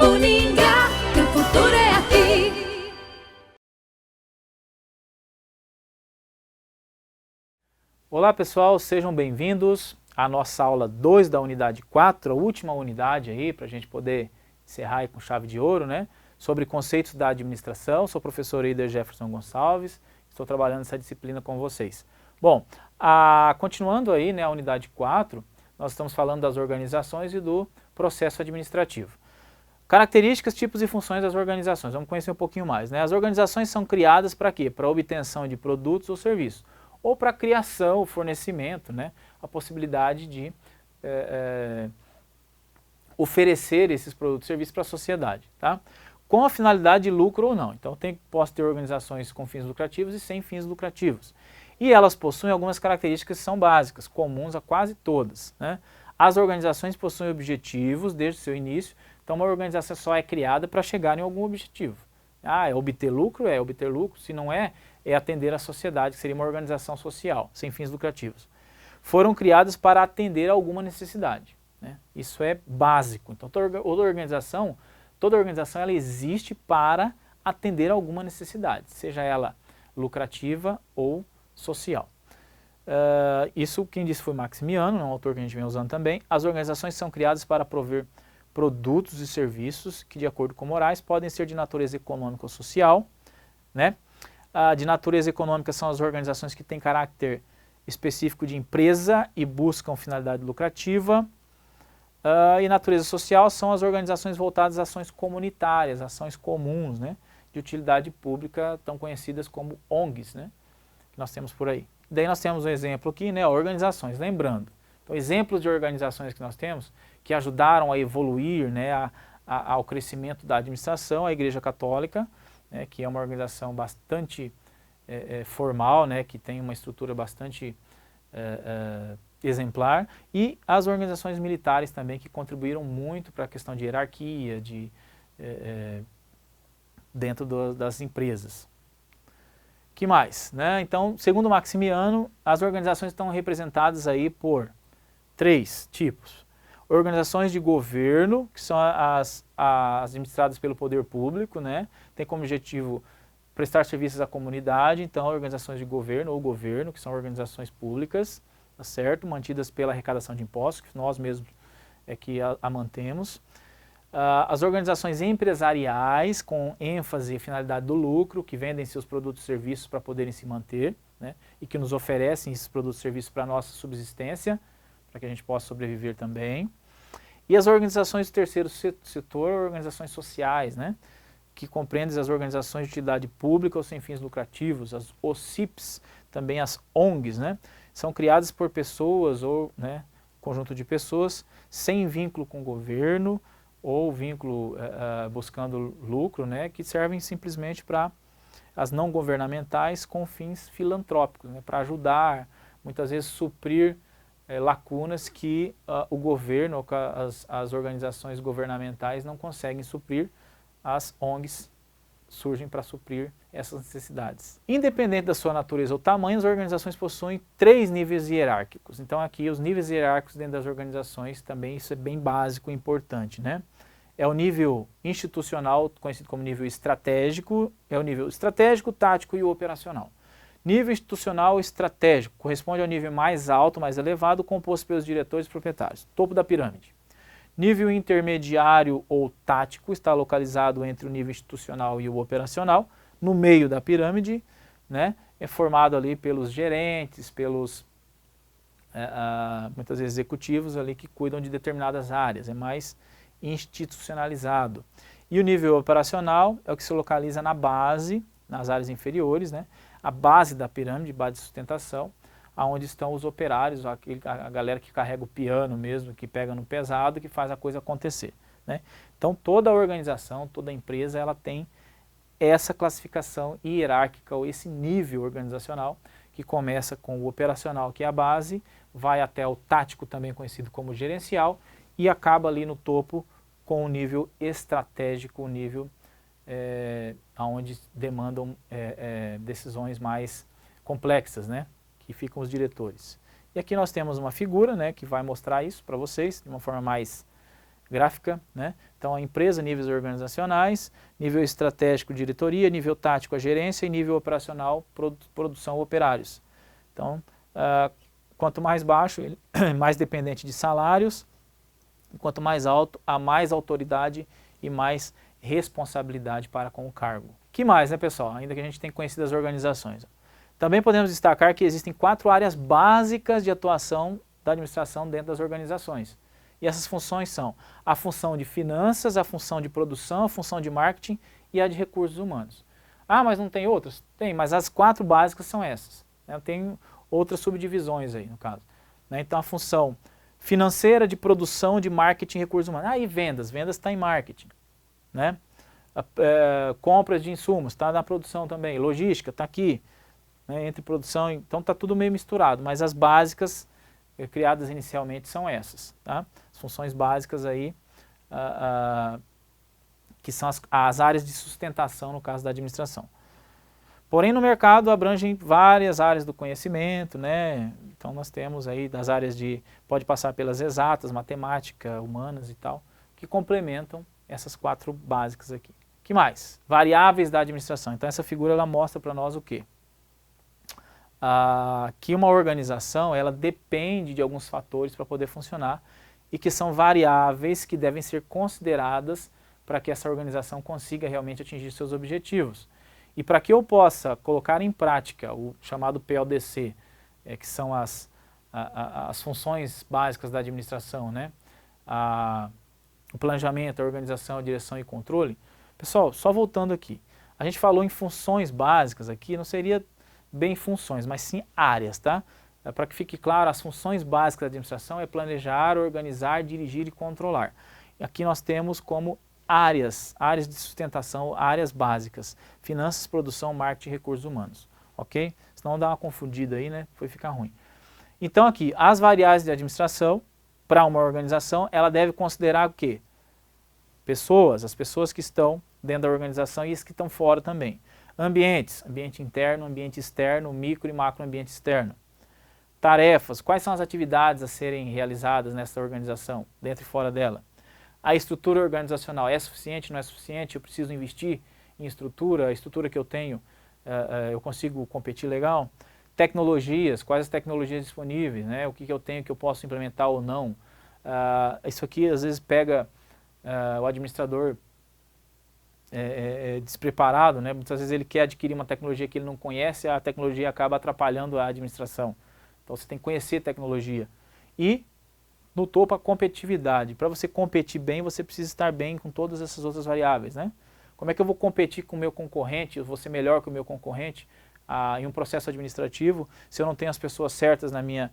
Uningá, que o futuro é aqui. Olá pessoal, sejam bem-vindos à nossa aula 2 da unidade 4, a última unidade aí, para a gente poder encerrar aí com chave de ouro, né? Sobre conceitos da administração. Sou o professor Eider Jefferson Gonçalves, estou trabalhando essa disciplina com vocês. Bom, continuando aí, né, a unidade 4, nós estamos falando das organizações e do processo administrativo. Características, tipos e funções das organizações, vamos conhecer um pouquinho mais, né? As organizações são criadas para quê? Para a obtenção de produtos ou serviços, ou para a criação, o fornecimento, né? A possibilidade de oferecer esses produtos e serviços para a sociedade, tá? Com a finalidade de lucro ou não. Então posso ter organizações com fins lucrativos e sem fins lucrativos. E elas possuem algumas características que são básicas, comuns a quase todas, né? As organizações possuem objetivos desde o seu início, então uma organização só é criada para chegar em algum objetivo. É obter lucro? É obter lucro. Se não é atender a sociedade, que seria uma organização social, sem fins lucrativos. Foram criadas para atender a alguma necessidade, né? Isso é básico. Então toda organização ela existe para atender a alguma necessidade, seja ela lucrativa ou social. Isso quem disse foi Maximiano, um autor que a gente vem usando também. As organizações são criadas para prover produtos e serviços que, de acordo com Moraes, podem ser de natureza econômica ou social, né? De natureza econômica são as organizações que têm caráter específico de empresa e buscam finalidade lucrativa. E natureza social são as organizações voltadas a ações comunitárias, ações comuns, né? De utilidade pública, tão conhecidas como ONGs, né? Que nós temos por aí. Daí nós temos um exemplo aqui, né? Organizações, lembrando. Então, exemplos de organizações que nós temos que ajudaram a evoluir, né, ao crescimento da administração, a Igreja Católica, né, que é uma organização bastante formal, né, que tem uma estrutura bastante exemplar, e as organizações militares também, que contribuíram muito para a questão de hierarquia, dentro das empresas. Que mais, né? Então, segundo Maximiano, as organizações estão representadas aí por 3 tipos. Organizações de governo, que são as administradas pelo poder público, né? Tem como objetivo prestar serviços à comunidade, então organizações de governo ou governo, que são organizações públicas, tá certo? Mantidas pela arrecadação de impostos, que nós mesmos que a mantemos. As organizações empresariais, com ênfase e finalidade do lucro, que vendem seus produtos e serviços para poderem se manter, né? E que nos oferecem esses produtos e serviços para a nossa subsistência, para que a gente possa sobreviver também. E as organizações do terceiro setor, organizações sociais, né? Que compreendem as organizações de utilidade pública ou sem fins lucrativos, as OCIPs, também as ONGs, né? São criadas por pessoas ou, né, conjunto de pessoas sem vínculo com o governo ou vínculo buscando lucro, né? Que servem simplesmente para as não governamentais com fins filantrópicos, né? Para ajudar, muitas vezes suprir lacunas que o governo ou as organizações governamentais não conseguem suprir. As ONGs surgem para suprir essas necessidades. Independente da sua natureza ou tamanho, as organizações possuem 3 níveis hierárquicos. Então aqui os níveis hierárquicos dentro das organizações também, isso é bem básico e importante, né? É o nível institucional, conhecido como nível estratégico, é o nível estratégico, tático e operacional. Nível institucional estratégico corresponde ao nível mais alto, mais elevado, composto pelos diretores e proprietários, topo da pirâmide. Nível intermediário ou tático está localizado entre o nível institucional e o operacional, no meio da pirâmide, né? É formado ali pelos gerentes, pelos muitas vezes executivos ali que cuidam de determinadas áreas, é mais institucionalizado. E o nível operacional é o que se localiza na base, nas áreas inferiores, né? A base da pirâmide, base de sustentação, onde estão os operários, a galera que carrega o piano mesmo, que pega no pesado, que faz a coisa acontecer, né? Então toda organização, toda empresa, ela tem essa classificação hierárquica, ou esse nível organizacional, que começa com o operacional, que é a base, vai até o tático, também conhecido como gerencial, e acaba ali no topo com o nível estratégico, o nível onde demandam decisões mais complexas, né? Que ficam os diretores. E aqui nós temos uma figura, né, que vai mostrar isso para vocês de uma forma mais gráfica, né? Então a empresa, níveis organizacionais, nível estratégico, diretoria, nível tático, a gerência e nível operacional, produção, operários. Então, quanto mais baixo, ele mais dependente de salários, quanto mais alto, há mais autoridade e mais responsabilidade para com o cargo. Que mais, né, pessoal? Ainda que a gente tenha conhecido as organizações. Também podemos destacar que existem 4 áreas básicas de atuação da administração dentro das organizações. E essas funções são a função de finanças, a função de produção, a função de marketing e a de recursos humanos. Ah, mas não tem outras? Tem, mas as 4 básicas são essas. Tem outras subdivisões aí, no caso. Então a função financeira, de produção, de marketing e recursos humanos. E vendas? Vendas está em marketing. Né? Compras de insumos, está na produção também. Logística, está aqui. Né? Entre produção, então está tudo meio misturado, mas as básicas criadas inicialmente são essas. Tá? As funções básicas aí, que são as áreas de sustentação no caso da administração. Porém, no mercado abrangem várias áreas do conhecimento, né? Então nós temos aí das áreas pode passar pelas exatas, matemática, humanas e tal, que complementam essas 4 básicas aqui. Que mais? Variáveis da administração. Então essa figura ela mostra para nós o quê? Que uma organização ela depende de alguns fatores para poder funcionar e que são variáveis que devem ser consideradas para que essa organização consiga realmente atingir seus objetivos. E para que eu possa colocar em prática o chamado PODC, que são as funções básicas da administração, né? O planejamento, a organização, a direção e controle. Pessoal, só voltando aqui, a gente falou em funções básicas aqui, não seria bem funções, mas sim áreas, tá? Para que fique claro, as funções básicas da administração é planejar, organizar, dirigir e controlar. E aqui nós temos como áreas de sustentação, áreas básicas, finanças, produção, marketing e recursos humanos, ok? Senão dá uma confundida aí, né? Foi ficar ruim. Então aqui, as variáveis de administração, para uma organização, ela deve considerar o quê? Pessoas, as pessoas que estão dentro da organização e as que estão fora também. Ambientes, ambiente interno, ambiente externo, micro e macro ambiente externo. Tarefas, quais são as atividades a serem realizadas nessa organização, dentro e fora dela. A estrutura organizacional é suficiente, não é suficiente, eu preciso investir em estrutura, a estrutura que eu tenho, eu consigo competir legal. Tecnologias, quais as tecnologias disponíveis, né? O que eu tenho que eu posso implementar ou não. Isso aqui às vezes pega o administrador despreparado, né? Muitas vezes ele quer adquirir uma tecnologia que ele não conhece, a tecnologia acaba atrapalhando a administração. Então você tem que conhecer tecnologia. E no topo a competitividade. Para você competir bem, você precisa estar bem com todas essas outras variáveis, né? Como é que eu vou competir com o meu concorrente, eu vou ser melhor que o meu concorrente em um processo administrativo, se eu não tenho as pessoas certas na minha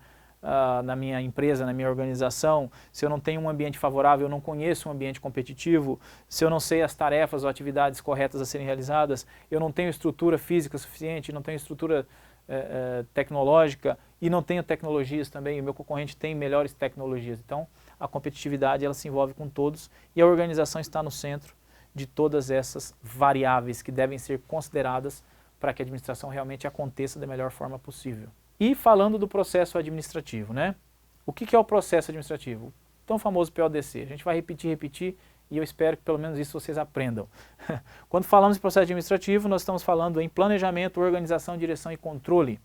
empresa, na minha organização, se eu não tenho um ambiente favorável, eu não conheço um ambiente competitivo, se eu não sei as tarefas ou atividades corretas a serem realizadas, eu não tenho estrutura física suficiente, não tenho estrutura tecnológica e não tenho tecnologias também, o meu concorrente tem melhores tecnologias. Então, a competitividade ela se envolve com todos e a organização está no centro de todas essas variáveis que devem ser consideradas para que a administração realmente aconteça da melhor forma possível. E falando do processo administrativo, né? O que é o processo administrativo? O tão famoso PODC. A gente vai repetir e eu espero que pelo menos isso vocês aprendam. Quando falamos de processo administrativo, nós estamos falando em planejamento, organização, direção e controle,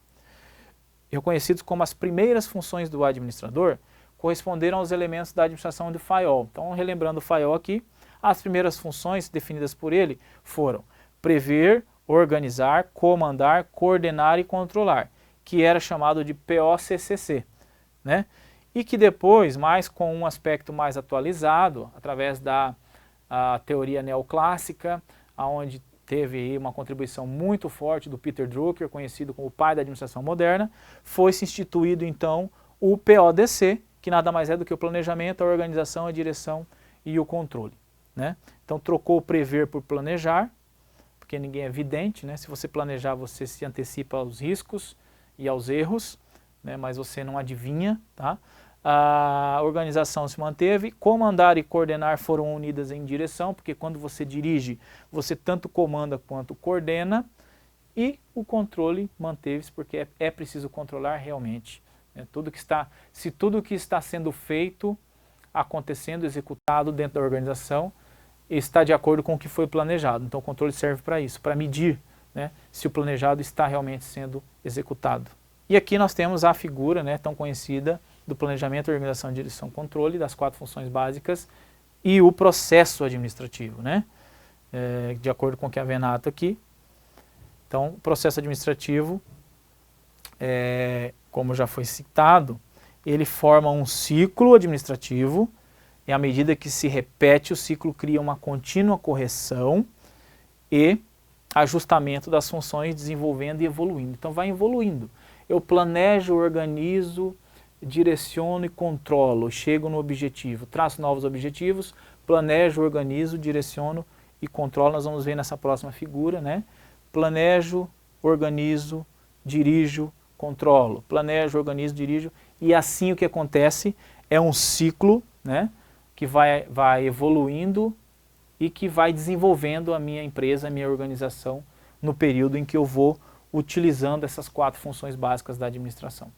reconhecidos como as primeiras funções do administrador, corresponderam aos elementos da administração do FAIOL. Então, relembrando o FAIOL aqui, as primeiras funções definidas por ele foram prever, organizar, comandar, coordenar e controlar, que era chamado de POCCC, né? E que depois, mais com um aspecto mais atualizado, através da teoria neoclássica, onde teve uma contribuição muito forte do Peter Drucker, conhecido como o pai da administração moderna, foi-se instituído então o PODC, que nada mais é do que o planejamento, a organização, a direção e o controle, né? Então trocou o prever por planejar, porque ninguém é vidente, né? Se você planejar, você se antecipa aos riscos e aos erros, né? Mas você não adivinha, tá? A organização se manteve, comandar e coordenar foram unidas em direção, porque quando você dirige, você tanto comanda quanto coordena, e o controle manteve-se, porque é preciso controlar realmente, né? Se tudo que está sendo feito acontecendo, executado dentro da organização, está de acordo com o que foi planejado. Então o controle serve para isso, para medir, né, se o planejado está realmente sendo executado. E aqui nós temos a figura, né, tão conhecida do planejamento, organização, direção, controle, das 4 funções básicas e o processo administrativo, né, de acordo com o que é venato aqui. Então, o processo administrativo, como já foi citado, ele forma um ciclo administrativo, e à medida que se repete, o ciclo cria uma contínua correção e ajustamento das funções, desenvolvendo e evoluindo. Então vai evoluindo. Eu planejo, organizo, direciono e controlo, chego no objetivo, traço novos objetivos, planejo, organizo, direciono e controlo. Nós vamos ver nessa próxima figura, né? Planejo, organizo, dirijo, controlo. Planejo, organizo, dirijo, e assim o que acontece é um ciclo, né, que vai evoluindo e que vai desenvolvendo a minha empresa, a minha organização, no período em que eu vou utilizando essas 4 funções básicas da administração.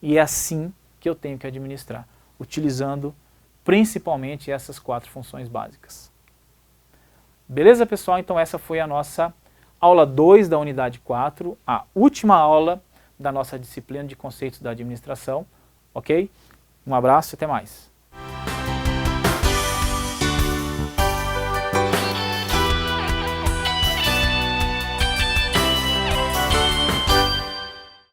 E é assim que eu tenho que administrar, utilizando principalmente essas 4 funções básicas. Beleza, pessoal? Então essa foi a nossa aula 2 da unidade 4, a última aula da nossa disciplina de conceitos da administração, ok? Um abraço e até mais.